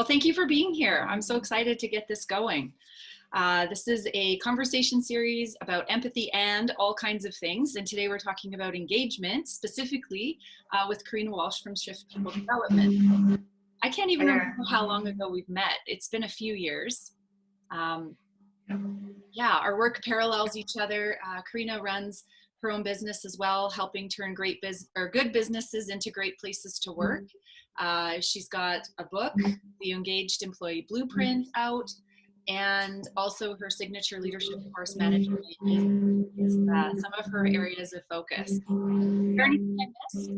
Well, thank you for being here. I'm so excited to get this going. This is a conversation series about empathy and all kinds of things. And today we're talking about engagement, specifically with Corina Walsh from Shift People Development. I can't even remember how long ago we've met. It's been a few years. Yeah, our work parallels each other. Corina runs her own business as well, helping turn good businesses into great places to work. She's got a book, The Engaged Employee Blueprint, out, and also her signature leadership course management is some of her areas of focus. Is there anything I missed?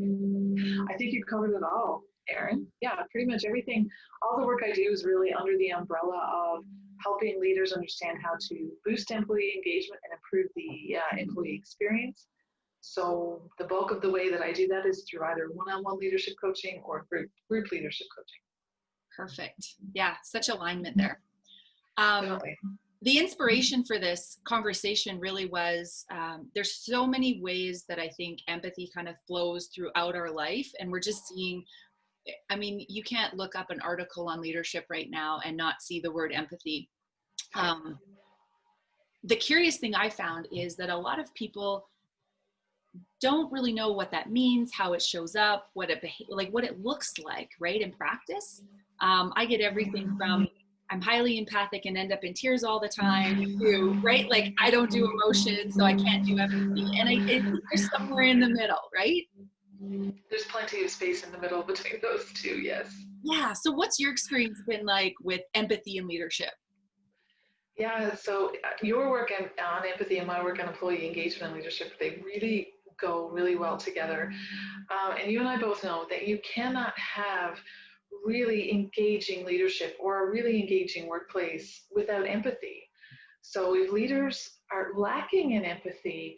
I think you covered it all, Erin. Yeah, pretty much everything. All the work I do is really under the umbrella of helping leaders understand how to boost employee engagement and improve the employee experience. So the bulk of the way that I do that is through either one-on-one leadership coaching or group leadership coaching. Perfect. Yeah, such alignment there. Definitely. The inspiration for this conversation really was, there's so many ways that I think empathy kind of flows throughout our life. And we're just seeing, I mean, you can't look up an article on leadership right now and not see the word empathy. The curious thing I found is that a lot of people don't really know what that means, how it shows up, what it looks like, right, in practice. I get everything from I'm highly empathic and end up in tears all the time to, right, like I don't do emotion, so I can't do empathy. And I think there's somewhere in the middle, right? There's plenty of space in the middle between those two, yes. Yeah, so what's your experience been like with empathy and leadership? Yeah, so your work on empathy and my work on employee engagement and leadership, they really go really well together. And you and I both know that you cannot have really engaging leadership or a really engaging workplace without empathy. So if leaders are lacking in empathy,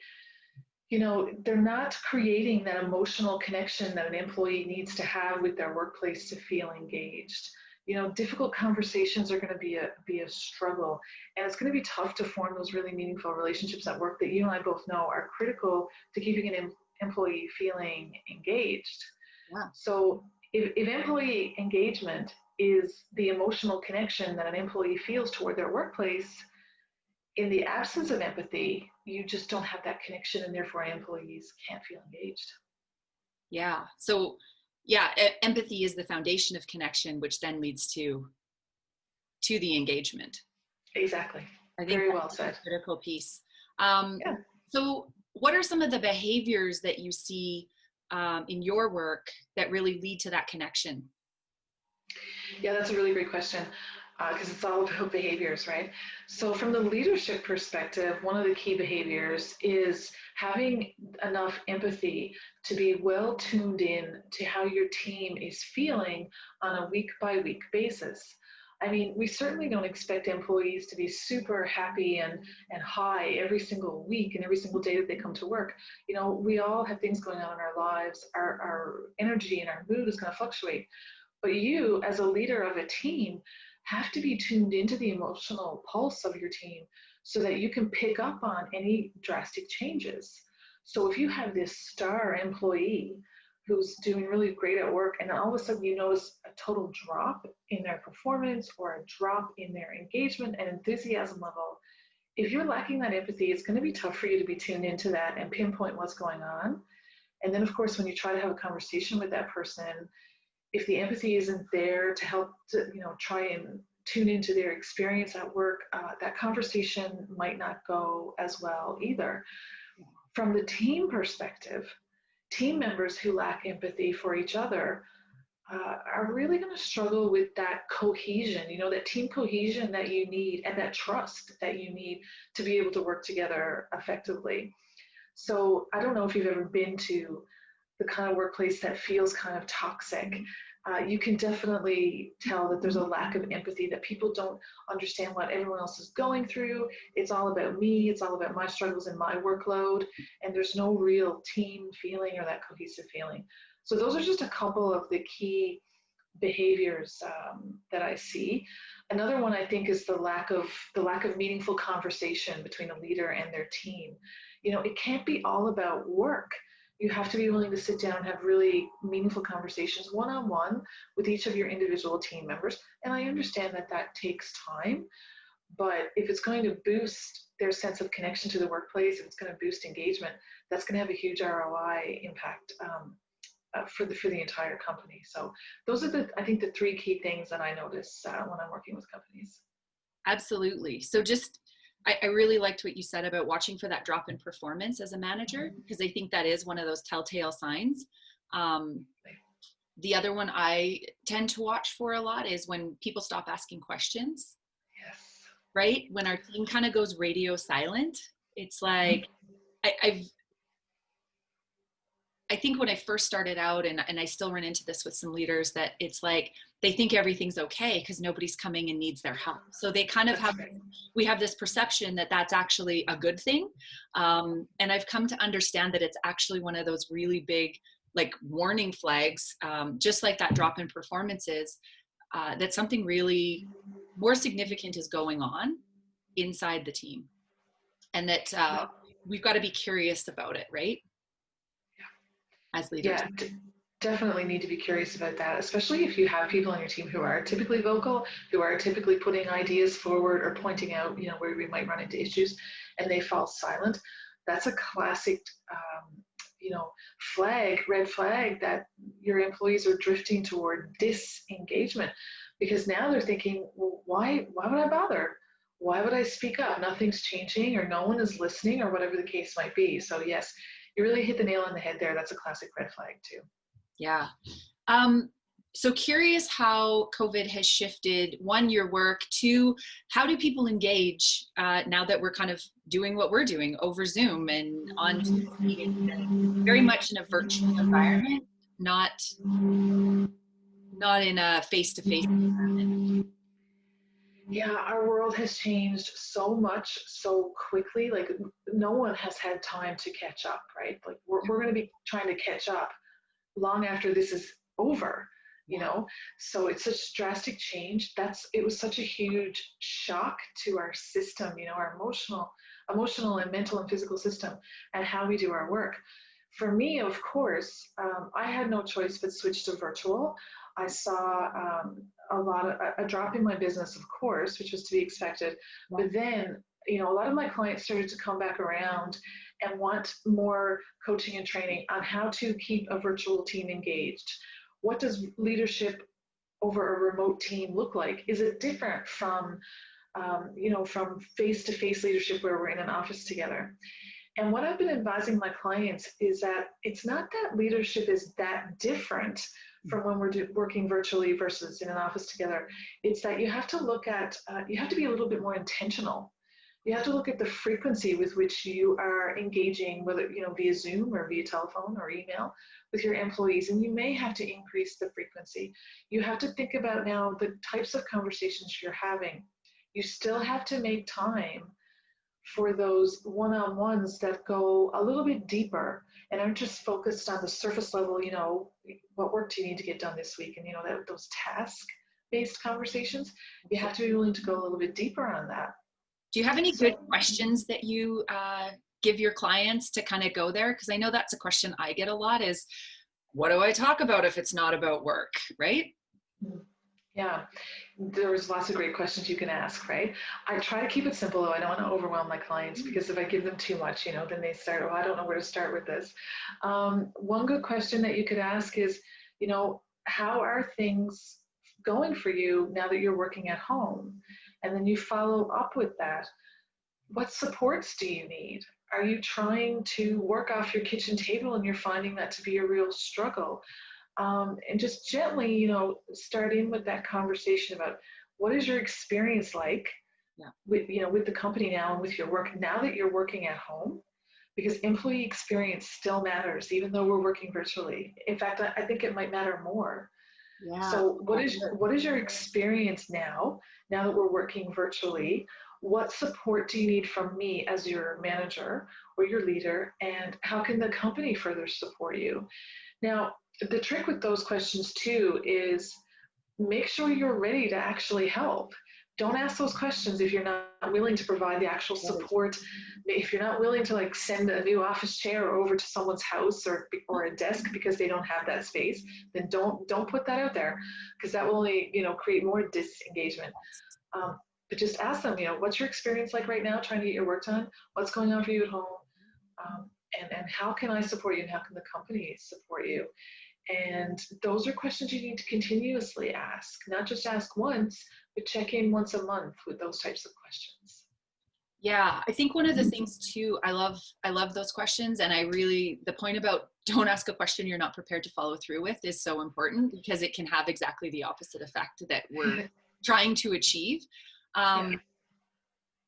you know, they're not creating that emotional connection that an employee needs to have with their workplace to feel engaged. You know, difficult conversations are going to be a struggle, and it's going to be tough to form those really meaningful relationships at work that you and I both know are critical to keeping an employee feeling engaged. Yeah. So if employee engagement is the emotional connection that an employee feels toward their workplace, in the absence of empathy, you just don't have that connection, and therefore employees can't feel engaged. Yeah. So yeah, empathy is the foundation of connection, which then leads to the engagement. Exactly. I think very that's well said. A critical piece. Yeah. So what are some of the behaviors that you see in your work that really lead to that connection? Yeah, that's a really great question, because it's all about behaviors, right? So from the leadership perspective, one of the key behaviors is having enough empathy to be well tuned in to how your team is feeling on a week by week basis. I mean, we certainly don't expect employees to be super happy and high every single week and every single day that they come to work. You know, we all have things going on in our lives. Our energy and our mood is going to fluctuate. But you, as a leader of a team, have to be tuned into the emotional pulse of your team so that you can pick up on any drastic changes. So if you have this star employee who's doing really great at work, and then all of a sudden you notice a total drop in their performance or a drop in their engagement and enthusiasm level, if you're lacking that empathy, it's going to be tough for you to be tuned into that and pinpoint what's going on. And then, of course, when you try to have a conversation with that person, if the empathy isn't there to help to, you know, try and tune into their experience at work, that conversation might not go as well either. From the team perspective, team members who lack empathy for each other are really going to struggle with that cohesion, you know, that team cohesion that you need and that trust that you need to be able to work together effectively. So I don't know if you've ever been to the kind of workplace that feels kind of toxic. You can definitely tell that there's a lack of empathy, that people don't understand what everyone else is going through. It's all about me. It's all about my struggles and my workload. And there's no real team feeling or that cohesive feeling. So those are just a couple of the key behaviors that I see. Another one I think is the lack of meaningful conversation between a leader and their team. You know, it can't be all about work. You have to be willing to sit down and have really meaningful conversations one-on-one with each of your individual team members. And I understand that that takes time, but if it's going to boost their sense of connection to the workplace, if it's going to boost engagement, that's going to have a huge ROI impact for the entire company. So those are I think the three key things that I notice when I'm working with companies. Absolutely. So just, I really liked what you said about watching for that drop in performance as a manager, because I think that is one of those telltale signs. The other one I tend to watch for a lot is when people stop asking questions. Yes. Right? When our team kind of goes radio silent, it's like, I think when I first started out, and I still run into this with some leaders, that it's like they think everything's okay because nobody's coming and needs their help. So they kind of we have this perception that that's actually a good thing. And I've come to understand that it's actually one of those really big, like, warning flags, just like that drop in performances, that something really more significant is going on inside the team. And that we've got to be curious about it, right? As leaders. Yeah, definitely need to be curious about that, especially if you have people on your team who are typically vocal, who are typically putting ideas forward or pointing out, where we might run into issues, and they fall silent. That's a classic, red flag that your employees are drifting toward disengagement, because now they're thinking, well, why would I bother? Why would I speak up? Nothing's changing, or no one is listening, or whatever the case might be. So yes, you really hit the nail on the head there. That's a classic red flag too. Yeah. So curious how COVID has shifted, one, your work, two, how do people engage now that we're kind of doing what we're doing over Zoom and on TV, and very much in a virtual environment, not in a face-to-face environment? Yeah, our world has changed so much so quickly. Like, no one has had time to catch up, right? Like, we're going to be trying to catch up long after this is over, so it's such drastic change. It was such a huge shock to our system, our emotional and mental and physical system, and how we do our work. For me, of course, I had no choice but switch to virtual. I saw a drop in my business, of course, which was to be expected. But then, a lot of my clients started to come back around and want more coaching and training on how to keep a virtual team engaged. What does leadership over a remote team look like? Is it different from, from face-to-face leadership where we're in an office together? And what I've been advising my clients is that it's not that leadership is that different from when we're working virtually versus in an office together. It's that you have to look at, you have to be a little bit more intentional. You have to look at the frequency with which you are engaging, whether, via Zoom or via telephone or email with your employees. And you may have to increase the frequency. You have to think about now the types of conversations you're having. You still have to make time for those one-on-ones that go a little bit deeper and aren't just focused on the surface level, what work do you need to get done this week? And, those task-based conversations, you have to be willing to go a little bit deeper on that. Do you have any good questions that you give your clients to kind of go there? Because I know that's a question I get a lot is, what do I talk about if it's not about work, right? Yeah, there's lots of great questions you can ask, right? I try to keep it simple, though. I don't want to overwhelm my clients, because if I give them too much, then they start, I don't know where to start with this. One good question that you could ask is, how are things going for you now that you're working at home? And then you follow up with that. What supports do you need? Are you trying to work off your kitchen table and you're finding that to be a real struggle? And just gently, start in with that conversation about what is your experience like with the company now and with your work now that you're working at home, because employee experience still matters, even though we're working virtually. In fact, I think it might matter more. Yeah. So what is your experience now that we're working virtually? What support do you need from me as your manager or your leader? And how can the company further support you? Now, the trick with those questions too is make sure you're ready to actually help. don't ask those questions if you're not willing to provide the actual support. If you're not willing to like send a new office chair over to someone's house or a desk because they don't have that space, then don't put that out there, because that will only, you know, create more disengagement. But just ask them, you know, what's your experience like right now trying to get your work done? What's going on for you at home? And how can I support you, and how can the company support you? And those are questions you need to continuously ask, not just ask once, but check in once a month with those types of questions. Yeah, I think one of the things too, I love those questions. And the point about don't ask a question you're not prepared to follow through with is so important, because it can have exactly the opposite effect that we're trying to achieve.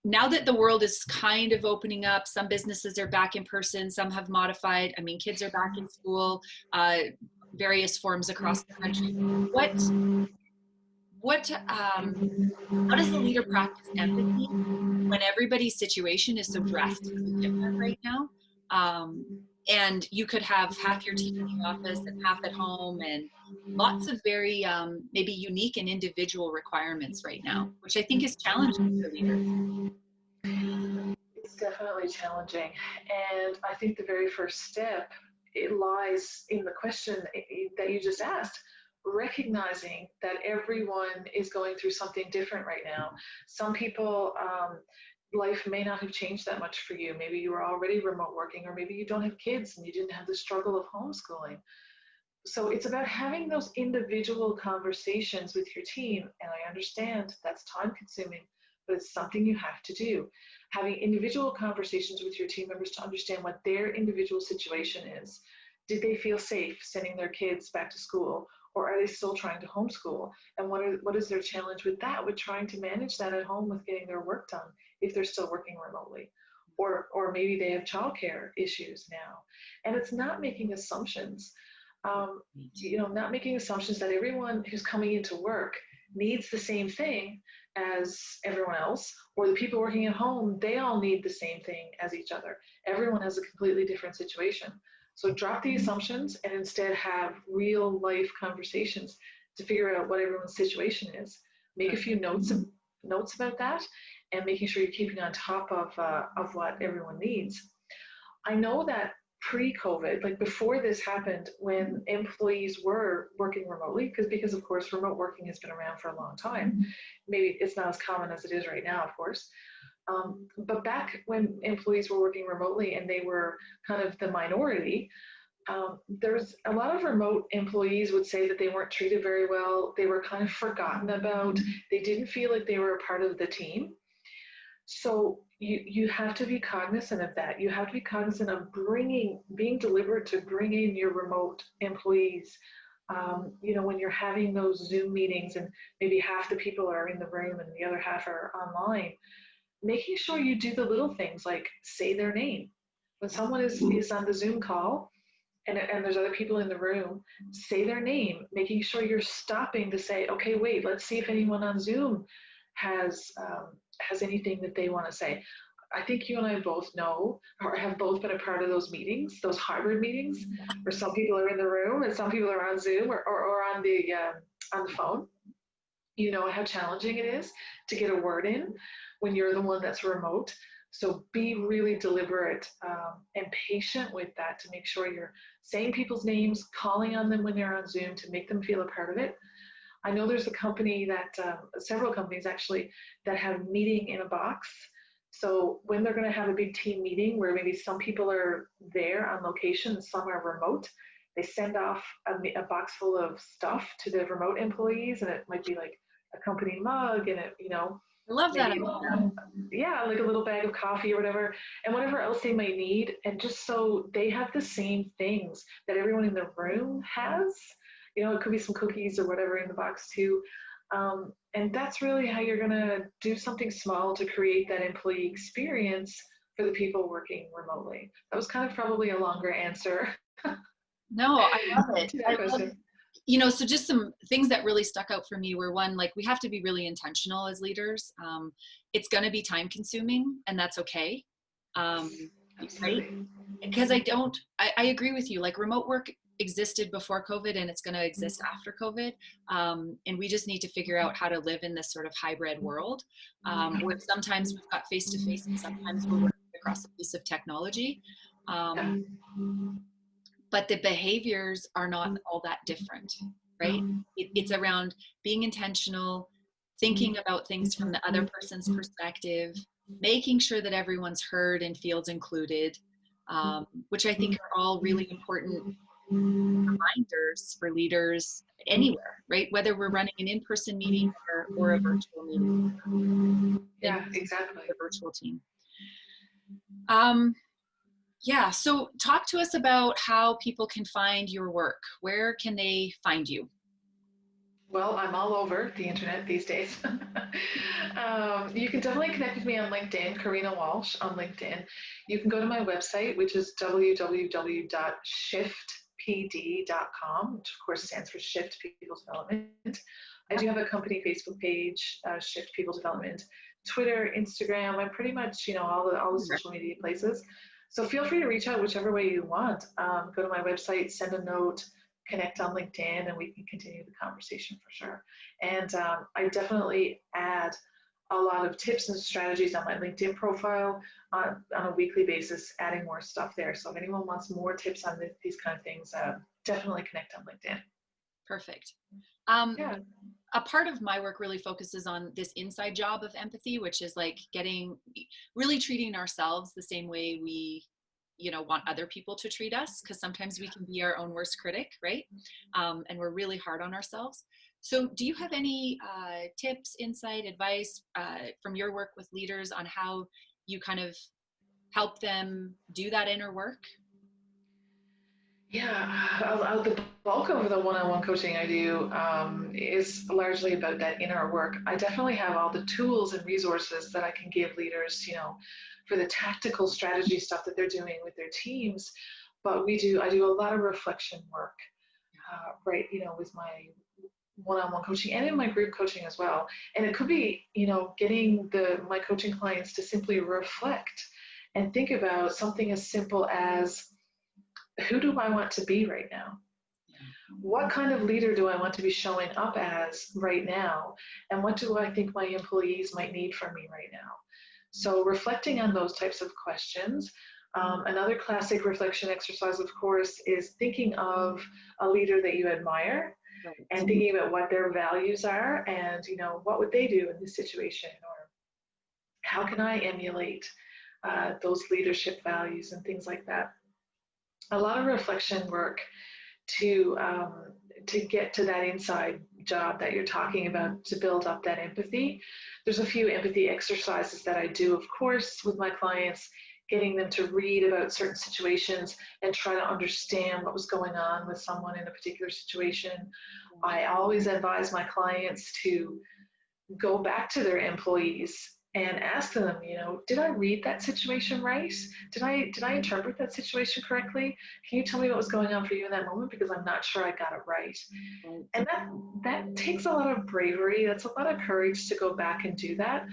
Now that the world is kind of opening up, some businesses are back in person, some have modified. I mean, kids are back in school, various forms across the country. How does the leader practice empathy when everybody's situation is so drastically different right now? And you could have half your team in the office and half at home, and lots of very maybe unique and individual requirements right now, which I think is challenging for leaders. It's definitely challenging. And I think the very first step, it lies in the question that you just asked, recognizing that everyone is going through something different right now. Some people, life may not have changed that much for you. Maybe you were already remote working, or maybe you don't have kids and you didn't have the struggle of homeschooling. So it's about having those individual conversations with your team. And I understand that's time consuming, but it's something you have to do. Having individual conversations with your team members to understand what their individual situation is. Did they feel safe sending their kids back to school, or are they still trying to homeschool? And what is their challenge with that, with trying to manage that at home with getting their work done if they're still working remotely? Or maybe they have childcare issues now. And it's not making assumptions. Not making assumptions that everyone who's coming into work needs the same thing as everyone else, or the people working at home, they all need the same thing as each other. Everyone has a completely different situation. So drop the assumptions and instead have real life conversations to figure out what everyone's situation is. Make a few notes about that, and making sure you're keeping on top of what everyone needs. I know that pre-COVID, like before this happened, when employees were working remotely, because of course remote working has been around for a long time. Maybe it's not as common as it is right now, of course. But back when employees were working remotely and they were kind of the minority, there's a lot of remote employees would say that they weren't treated very well. They were kind of forgotten about. They didn't feel like they were a part of the team. So you have to be cognizant of that. You have to be cognizant of being deliberate to bring in your remote employees. When you're having those Zoom meetings and maybe half the people are in the room and the other half are online, making sure you do the little things like say their name. When someone is on the Zoom call and there's other people in the room, say their name, making sure you're stopping to say, okay, wait, let's see if anyone on Zoom has anything that they want to say. I think you and I both know, or have both been a part of those meetings, those hybrid meetings, where some people are in the room and some people are on Zoom or on the phone. You know how challenging it is to get a word in when you're the one that's remote. So be really deliberate and patient with that to make sure you're saying people's names, calling on them when they're on Zoom to make them feel a part of it. I know there's a company several companies actually, that have meeting in a box. So when they're going to have a big team meeting where maybe some people are there on location and some are remote, they send off a box full of stuff to the remote employees, and it might be like a company mug and I love that. Like a little bag of coffee or whatever, and whatever else they might need, and just so they have the same things that everyone in the room has. It could be some cookies or whatever in the box too. And that's really how you're going to do something small to create that employee experience for the people working remotely. That was kind of probably a longer answer. No, I love it. To that question. So just some things that really stuck out for me were, one, like we have to be really intentional as leaders. It's going to be time consuming, and that's okay. Right? Because I agree with you, like remote work existed before COVID and it's going to exist after COVID. And we just need to figure out how to live in this sort of hybrid world, where sometimes we've got face to face and sometimes we're working across a piece of technology. But the behaviors are not all that different, right? It's around being intentional, thinking about things from the other person's perspective, making sure that everyone's heard and feels included, which I think are all really important reminders for leaders anywhere, right? Whether we're running an in-person meeting or a virtual meeting. Yeah, exactly. The virtual team. Yeah, so talk to us about how people can find your work. Where can they find you? Well, I'm all over the internet these days. You can definitely connect with me on LinkedIn, Corina Walsh on LinkedIn. You can go to my website, which is www.shiftpd.com, which of course stands for Shift People Development. I do have a company Facebook page, Shift People Development, Twitter, Instagram. I'm pretty much, all the social media places. So feel free to reach out whichever way you want. Go to my website, send a note, connect on LinkedIn, and we can continue the conversation for sure. And I definitely add a lot of tips and strategies on my LinkedIn profile on a weekly basis, adding more stuff there. So if anyone wants more tips on these kind of things, definitely connect on LinkedIn. Perfect. Yeah. A part of my work really focuses on this inside job of empathy, which is like really treating ourselves the same way we want other people to treat us, because sometimes we can be our own worst critic, right? And we're really hard on ourselves. So do you have any tips, insight, advice from your work with leaders on how you kind of help them do that inner work? Yeah, the bulk of the one-on-one coaching I do is largely about that inner work. I definitely have all the tools and resources that I can give leaders, for the tactical strategy stuff that they're doing with their teams. But I do a lot of reflection work, right, with my one-on-one coaching and in my group coaching as well. And it could be, getting my coaching clients to simply reflect and think about something as simple as, who do I want to be right now? What kind of leader do I want to be showing up as right now? And what do I think my employees might need from me right now? So reflecting on those types of questions. Another classic reflection exercise, of course, is thinking of a leader that you admire and thinking about what their values are and, what would they do in this situation, or how can I emulate those leadership values and things like that. A lot of reflection work to get to that inside job that you're talking about, to build up that empathy. There's a few empathy exercises that I do, of course, with my clients, getting them to read about certain situations and try to understand what was going on with someone in a particular situation. I always advise my clients to go back to their employees and ask them, did I read that situation right? Did I interpret that situation correctly? Can you tell me what was going on for you in that moment? Because I'm not sure I got it right. And that takes a lot of bravery. That's a lot of courage to go back and do that.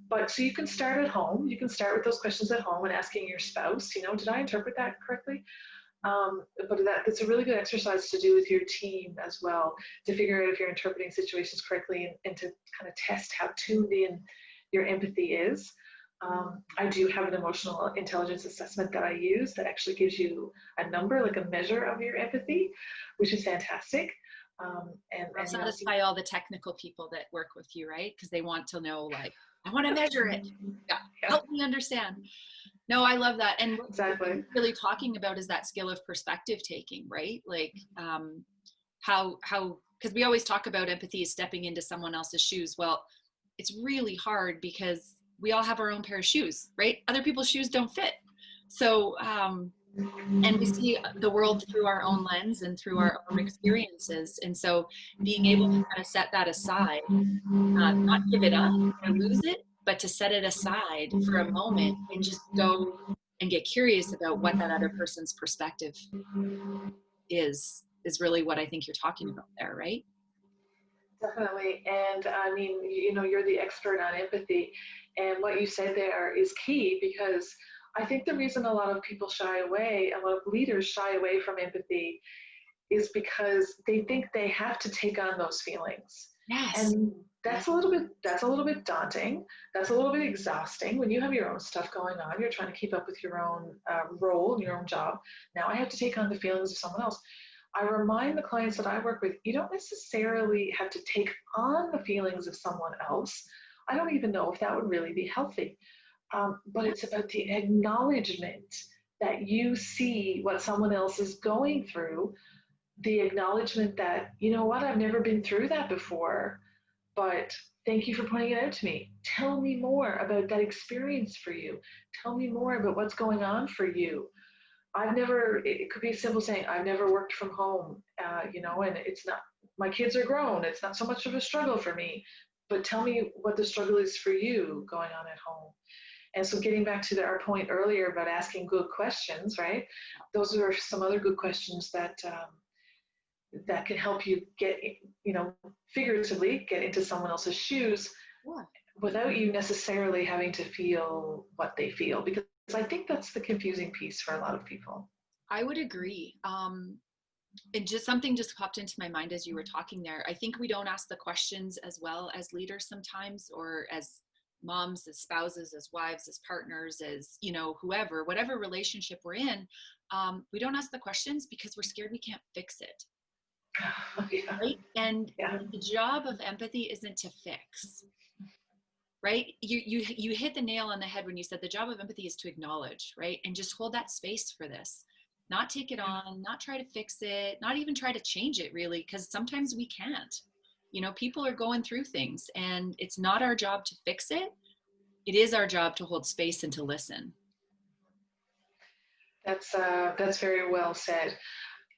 But so you can start at home. You can start with those questions at home and asking your spouse, did I interpret that correctly? But that's a really good exercise to do with your team as well, to figure out if you're interpreting situations correctly and to kind of test how tuned in your empathy is. I do have an emotional intelligence assessment that I use that actually gives you a number, like a measure of your empathy, which is fantastic. And satisfy all the technical people that work with you, right? Because they want to know, like, I want to measure it. Yeah. Help me understand. No, I love that. And what exactly. we're really talking about is that skill of perspective taking, right? Like how, because we always talk about empathy as stepping into someone else's shoes. Well, it's really hard because we all have our own pair of shoes, right? Other people's shoes don't fit. So, and we see the world through our own lens and through our own experiences. And so being able to kind of set that aside, not give it up or lose it, but to set it aside for a moment and just go and get curious about what that other person's perspective is really what I think you're talking about there, right? Definitely. And I mean, you're the expert on empathy. And what you said there is key, because I think the reason a lot of people shy away, a lot of leaders shy away from empathy, is because they think they have to take on those feelings. Yes. And that's a little bit daunting. That's a little bit exhausting when you have your own stuff going on. You're trying to keep up with your own role and your own job. Now I have to take on the feelings of someone else. I remind the clients that I work with, you don't necessarily have to take on the feelings of someone else. I don't even know if that would really be healthy. But it's about the acknowledgement that you see what someone else is going through, the acknowledgement that, you know what, I've never been through that before, but thank you for pointing it out to me. Tell me more about that experience for you. Tell me more about what's going on for you. It could be a simple saying, I've never worked from home, and it's not, my kids are grown. It's not so much of a struggle for me, but tell me what the struggle is for you going on at home. And so getting back to our point earlier about asking good questions, right? Those are some other good questions that that can help you get, figuratively get into someone else's shoes without you necessarily having to feel what they feel. Because I think that's the confusing piece for a lot of people. I would agree. And just something just popped into my mind as you were talking there. I think we don't ask the questions as well as leaders sometimes, or as moms, as spouses, as wives, as partners, as, whoever, whatever relationship we're in. We don't ask the questions because we're scared we can't fix it. Yeah. Right? And Yeah. the job of empathy isn't to fix, right? You hit the nail on the head when you said the job of empathy is to acknowledge, right? And just hold that space for this, not take it on, not try to fix it, not even try to change it, really, because sometimes we can't. People are going through things, and it's not our job to fix it. It is our job to hold space and to listen. That's very well said.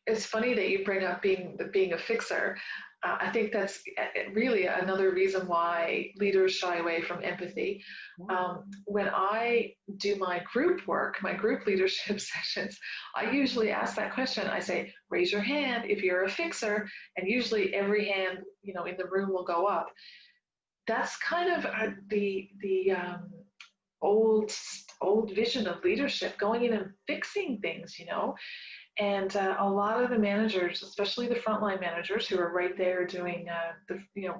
It's funny that you bring up being a fixer. I think that's really another reason why leaders shy away from empathy. When I do my group work, my group leadership sessions, I usually ask that question. I say, raise your hand if you're a fixer, and usually every hand, in the room will go up. That's kind of the old vision of leadership, going in and fixing things, And a lot of the managers, especially the frontline managers who are right there doing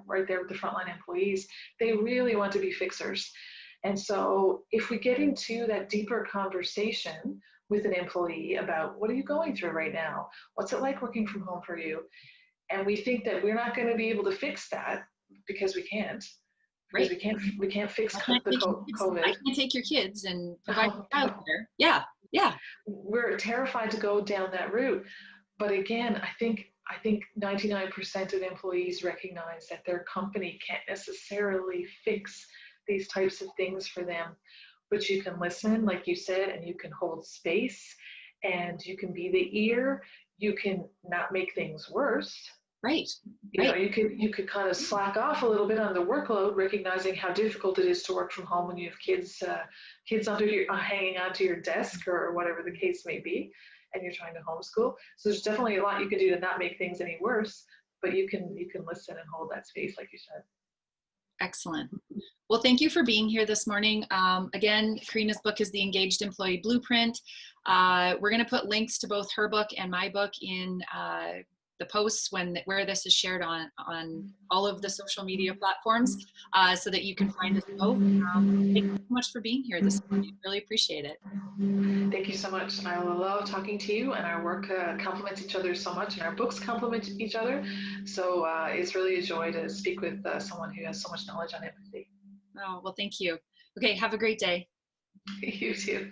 right there with the frontline employees, they really want to be fixers. And so if we get into that deeper conversation with an employee about what are you going through right now? What's it like working from home for you? And we think that we're not going to be able to fix that because we can't. Because Right. we can't fix I COVID. can't take your kids and provide childcare. Yeah. Yeah. We're terrified to go down that route. But again, I think 99% of employees recognize that their company can't necessarily fix these types of things for them. But you can listen, like you said, and you can hold space, and you can be the ear. You can not make things worse. Right. You could kind of slack off a little bit on the workload, recognizing how difficult it is to work from home when you have kids hanging onto your desk or whatever the case may be, and you're trying to homeschool. So there's definitely a lot you can do to not make things any worse, but you can listen and hold that space, like you said. Excellent. Well, thank you for being here this morning. Again, Corina's book is The Engaged Employee Blueprint. We're going to put links to both her book and my book in the posts where this is shared on all of the social media platforms, so that you can find us both. Thank you so much for being here this morning. Really appreciate it. Thank you so much. I love talking to you, and our work complements each other so much, and our books complement each other. So it's really a joy to speak with someone who has so much knowledge on empathy. Oh, well, thank you. Okay, have a great day. You too.